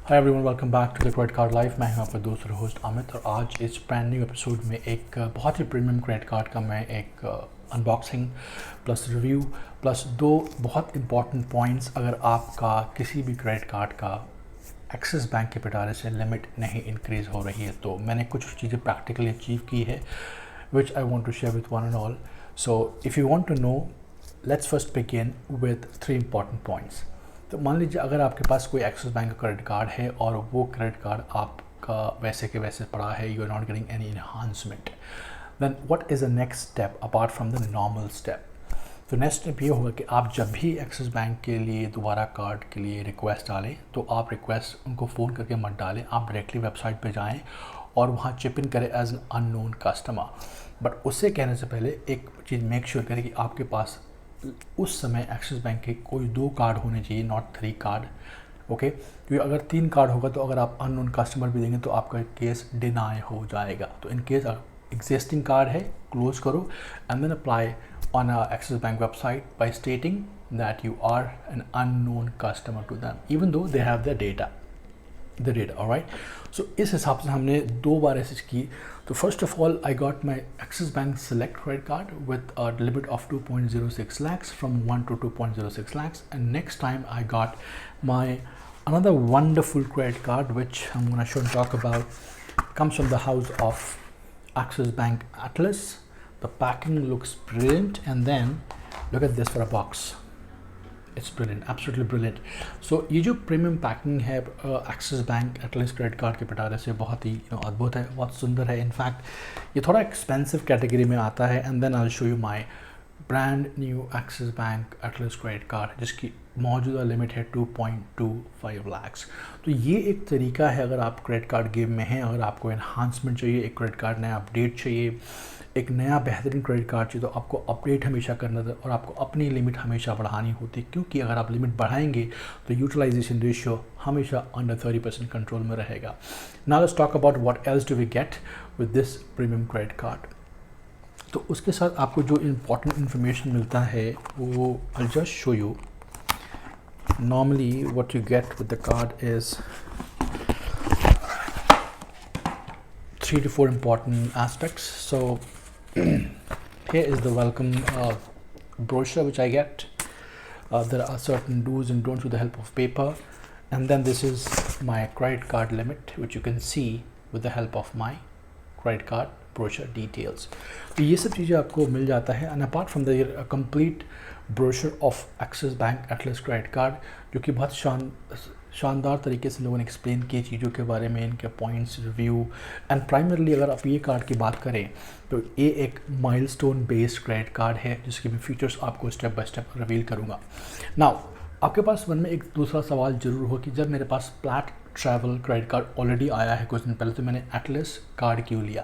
Hi everyone, welcome back to the credit card life. मैं हूं आपका दोस्त और होस्ट अमित, और आज इस ब्रांड न्यू एपिसोड में एक बहुत ही प्रीमियम क्रेडिट कार्ड का मैं एक अनबॉक्सिंग प्लस रिव्यू प्लस दो बहुत इंपॉर्टेंट पॉइंट्स अगर आपका किसी भी क्रेडिट कार्ड का एक्सिस बैंक के पिटारे से लिमिट नहीं इंक्रीज़ हो रही है, तो मैंने कुछ चीज़ें प्रैक्टिकली अचीव की है which I want to share with one and all. So if you want to know, let's first begin with 3 important points. तो मान लीजिए अगर आपके पास कोई एक्सिस बैंक का क्रेडिट कार्ड है और वो क्रेडिट कार्ड आपका वैसे के वैसे पड़ा है, you are not getting any enhancement, then what is the next step apart from the normal step. तो नेक्स्ट स्टेप ये होगा कि आप जब भी एक्सिस बैंक के लिए दोबारा कार्ड के लिए रिक्वेस्ट डालें, तो आप रिक्वेस्ट उनको फ़ोन करके मत डालें, आप डायरेक्टली वेबसाइट पे जाएं और वहाँ चिप इन करें as an unknown customer. But उससे कहने से पहले एक चीज़ मेक श्योर करें कि आपके पास उस समय एक्सिस बैंक के कोई 2 कार्ड होने चाहिए, नॉट 3 कार्ड. ओके, क्योंकि अगर 3 कार्ड होगा तो अगर आप अननोन कस्टमर भी देंगे तो आपका केस डिनाई हो जाएगा. तो इन केस एग्जिस्टिंग कार्ड है, क्लोज करो and then apply on our Axis Bank website by stating that you are an unknown customer to them, even though they have the data, all right. So इस हिसाब से हमने 2 बार ऐसे की. तो first of all, I got my Axis Bank Select credit card with a limit of 2.06 lakhs from 1 to 2.06 lakhs, and next time I got my another wonderful credit card which I'm gonna show and talk about. Comes from the house of Axis Bank Atlas. The packing looks brilliant, and then look at this for a box. It's brilliant, absolutely brilliant. So ये जो premium packing है axis bank Atlas credit card के पिटारे से बहुत ही अद्भुत है, बहुत सुंदर है. इनफैक्ट ये थोड़ा एक्सपेंसिव कैटेगरी में आता है. And then I will show you my brand new Axis bank Atlas credit card जिसकी मौजूदा लिमिट है 2.25 लाख्स. तो ये एक तरीका है, अगर आप क्रेडिट कार्ड गेम में हैं, अगर आपको एनहांसमेंट चाहिए, एक क्रेडिट कार्ड नया अपडेट चाहिए, एक नया बेहतरीन क्रेडिट कार्ड चाहिए, तो आपको अपडेट हमेशा करना था और आपको अपनी लिमिट हमेशा बढ़ानी होती है, क्योंकि अगर आप लिमिट बढ़ाएंगे तो यूटिलाइजेशन रेशियो हमेशा अंडर 30% कंट्रोल में रहेगा. Now let's talk about what else do we get with this premium credit card. तो उसके साथ आपको जो इम्पोर्टेंट इन्फॉर्मेशन मिलता है वो I just show you. Normally what you get with the card is 3 to 4 important aspects. So here is the welcome brochure which I get. There are certain do's and don'ts with the help of paper, and then this is my credit card limit which you can see with the help of my credit card brochure details. तो ये सब चीज़ें आपको मिल जाता है. And apart from the complete brochure of axis bank Atlas credit card, जो कि बहुत शानदार तरीके से लोगों ने एक्सप्लेन किए चीज़ों के बारे में, इनके पॉइंट्स, रिव्यू. एंड प्राइमरली अगर आप ये कार्ड की बात करें तो ये एक माइलस्टोन बेस्ड क्रेडिट कार्ड है जिसके मैं फीचर्स आपको स्टेप बाय स्टेप रिवील करूँगा. नाउ आपके पास मन में एक दूसरा सवाल ज़रूर हो कि जब मेरे पास प्लैट ट्रैवल क्रेडिट कार्ड ऑलरेडी आया है कुछ दिन पहले, तो मैंने एटलस कार्ड क्यों लिया.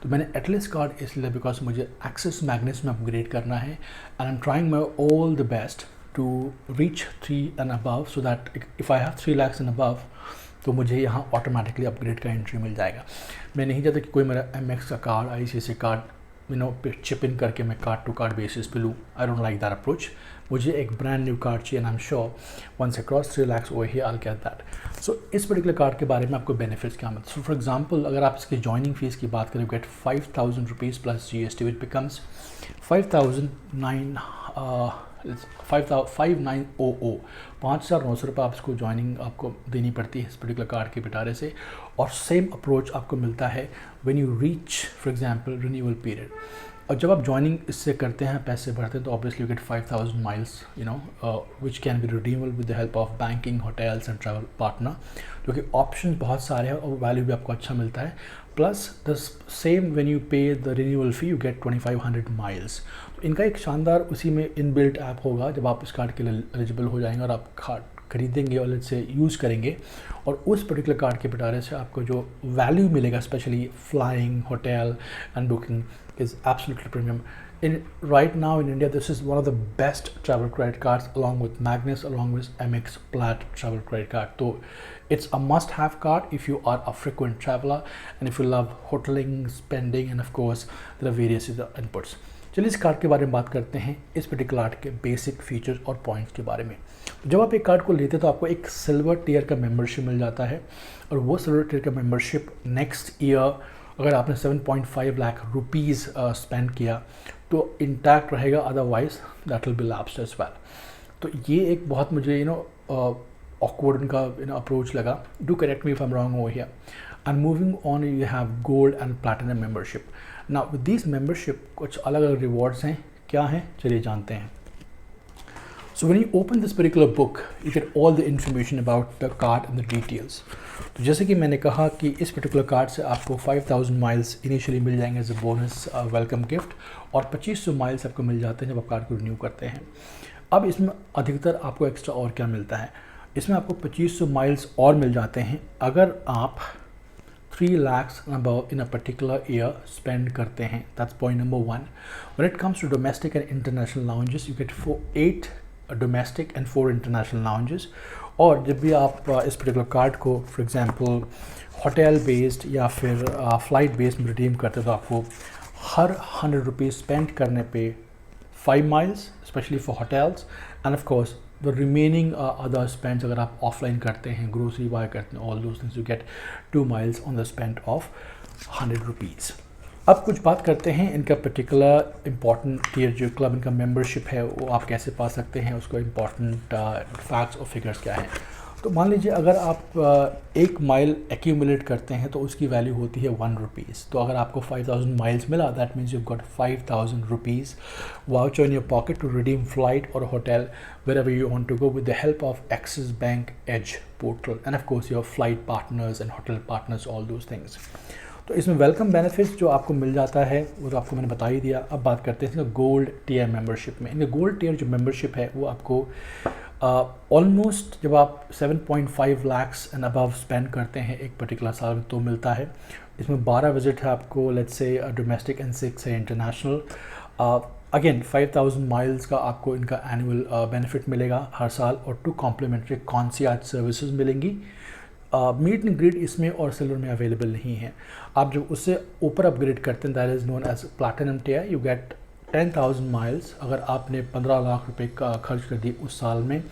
तो मैंने एटलस कार्ड इसलिए बिकॉज मुझे एक्सिस मैग्नेस में अपग्रेड करना है, and I am trying my all the best to reach 3 and above, so that if I have 3 lakhs and above तो मुझे यहाँ ऑटोमेटिकली अपग्रेड का एंट्री मिल जाएगा. मैं नहीं चाहता कि कोई मेरा MX का card, ICICI card chip in करके मैं कार्ड टू कार्ड बेसिस पे लूँ. I don't like that approach. मुझे एक ब्रांड न्यू कार्ड चाहिए, and I am sure once I cross 3 lakhs over here I will get that. So इस particular card के बारे में आपको बेनिफिट्स क्या मिलते हैं. सो फॉर एग्जांपल अगर आप इसकी जॉइनिंग फीस की बात करें, get 5,000 rupees plus GST which becomes 5,900. 5,900 रुपये आप इसको जॉइनिंग आपको देनी पड़ती है इस पर्टिकुलर कार्ड के पिटारे से. और सेम अप्रोच आपको मिलता है when you reach for example renewal period. और जब आप जॉइनिंग इससे करते हैं, पैसे भरते हैं, तो obviously you get 5,000 miles which can be redeemable with the help of banking, hotels and travel partner, जो कि ऑप्शन बहुत सारे हैं और वैल्यू भी आपको अच्छा मिलता है. Plus the same when you pay the renewal fee you get 2,500 miles. तो इनका एक शानदार उसी में इनबिल्ट ऐप होगा जब आप इस कार्ड के लिए एलिजिबल हो जाएंगे और आप कार्ड खरीदेंगे और लेट्स से यूज़ करेंगे, और उस पर्टिकुलर कार्ड के पिटारे से आपको जो वैल्यू मिलेगा, specially flying, hotel and booking, is absolutely premium. Right now in India, this is one of the best travel credit cards along with Magnus, along with MX Plaid travel credit card. So it's a must-have card if you are a frequent traveler and if you love hoteling, spending, and of course there are various other inputs. चलिए इस card के बारे में बात करते हैं, इस particular card के बेसिक फीचर्स और पॉइंट्स के बारे में। तो जब आप एक कार्ड को लेते हैं तो आपको एक सिल्वर टियर का मेंबरशिप मिल जाता है, और वो सिल्वर टियर का मेंबरशिप नेक्स्ट ईयर अगर आपने 7.5 लाख रुपीज़ स्पेंड किया तो इंटैक्ट रहेगा, otherwise that will be lapsed as well. तो ये एक बहुत मुझे ऑकवर्ड उनका अप्रोच लगा। Do correct me if I am wrong over here. And moving on, you have gold and platinum membership. Now with this membership कुछ अलग अलग रिवॉर्ड्स हैं, क्या हैं चलिए जानते हैं। So when you open this particular book, you get all the information about the card and the details. तो जैसे कि मैंने कहा कि इस पर्टिकुलर कार्ड से आपको 5000 माइल्स इनिशियली मिल जाएंगे as a bonus welcome gift, और 2500 माइल्स आपको मिल जाते हैं जब आप कार्ड को रिन्यू करते हैं। अब इसमें अधिकतर आपको एक्स्ट्रा और क्या मिलता है, इसमें आपको 2500 माइल्स और मिल जाते हैं अगर आप 3 lakhs and above in a particular year spend करते हैं। That's point number 1. When it comes to domestic and international lounges, you get 8 domestic and 4 international lounges। और जब भी आप इस पर्टिकुलर कार्ड को फॉर एग्जांपल होटल बेस्ड या फिर फ्लाइट बेस्ड में रिडीम करते हैं तो आपको हर 100 रुपीज़ स्पेंड करने पे 5 miles specially for hotels, and of course the remaining other spends अगर आप ऑफलाइन करते हैं, ग्रोसरी बाय करते हैं, all those things you get 2 miles on the spend of 100 rupees. अब कुछ बात करते हैं इनका पर्टिकुलर इंपॉर्टेंट टियर जो क्लब इनका मेंबरशिप है वो आप कैसे पा सकते हैं, उसको इंपॉर्टेंट फैक्ट्स और फिगर्स क्या हैं। तो मान लीजिए अगर आप 1 माइल एक्यूमुलेट करते हैं तो उसकी वैल्यू होती है 1 रुपीज़। तो अगर आपको 5000 माइल्स मिला, that means you got 5000 rupees voucher in your pocket to redeem flight और hotel wherever you want to go with the help of Axis Bank Edge portal, and of course your flight partners and hotel partners, all those things। तो इसमें welcome benefits जो आपको मिल जाता है वो तो आपको मैंने बता ही दिया। अब बात करते हैं इसका गोल्ड टियर मेंबरशिप में। इनका गोल्ड टियर जो मेंबरशिप है वो आपको ऑलमोस्ट जब आप 7.5 lakhs एंड अबव स्पेंड करते हैं एक पर्टिकुलर साल में तो मिलता है। इसमें 12 विजिट है आपको, लेट्स से डोमेस्टिक एंड 6 है इंटरनेशनल। अगेन 5000 माइल्स का आपको इनका एनुअल बेनिफिट मिलेगा हर साल, और 2 कॉम्प्लीमेंट्री कॉन्सियाज सर्विसेज मिलेंगी। मीट एंड ग्रीड इसमें और सिल्वर में अवेलेबल नहीं है। आप जब उससे ऊपर अपग्रेड करते हैं that is known as platinum tier, you get 10,000 miles. अगर आपने 15 लाख रुपए का खर्च कर दी उस साल में,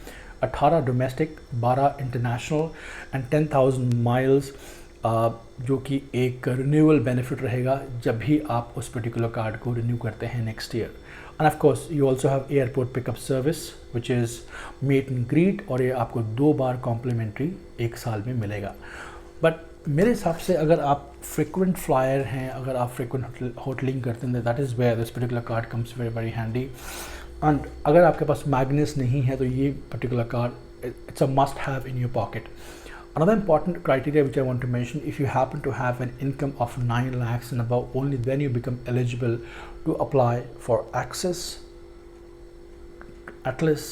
18 डोमेस्टिक, 12 इंटरनेशनल एंड 10,000 माइल्स जो कि एक रिन्यूअल बेनिफिट रहेगा जब भी आप उस पर्टिकुलर कार्ड को रिन्यू करते हैं next year. And of course you also have airport pickup service which is meet and greet, और ये आपको 2 बार कॉम्प्लीमेंट्री एक साल में मिलेगा। बट मेरे हिसाब से अगर आप फ्रिक्वेंट फ्लायर हैं, अगर आप फ्रिक्वेंट होटलिंग करते हैं, that is where this particular card comes very very handy. And अगर आपके पास मैग्नेस नहीं है तो ये particular card it's a must have in your pocket. Another important criteria which I want to mention, if you happen to have an income of 9 lakhs and above, only then you become eligible to apply for Axis Atlas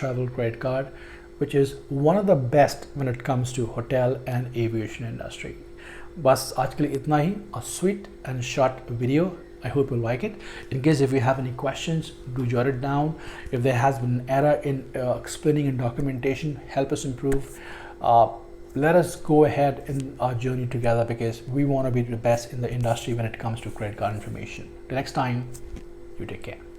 travel credit card, which is one of the best when it comes to hotel and aviation industry. बस आज के लिए इतना ही, a sweet and short video. I hope you like it. In case if you have any questions, do jot it down. If there has been an error in explaining and documentation, help us improve. Let us go ahead in our journey together because we want to be the best in the industry when it comes to credit card information. Till next time, you take care.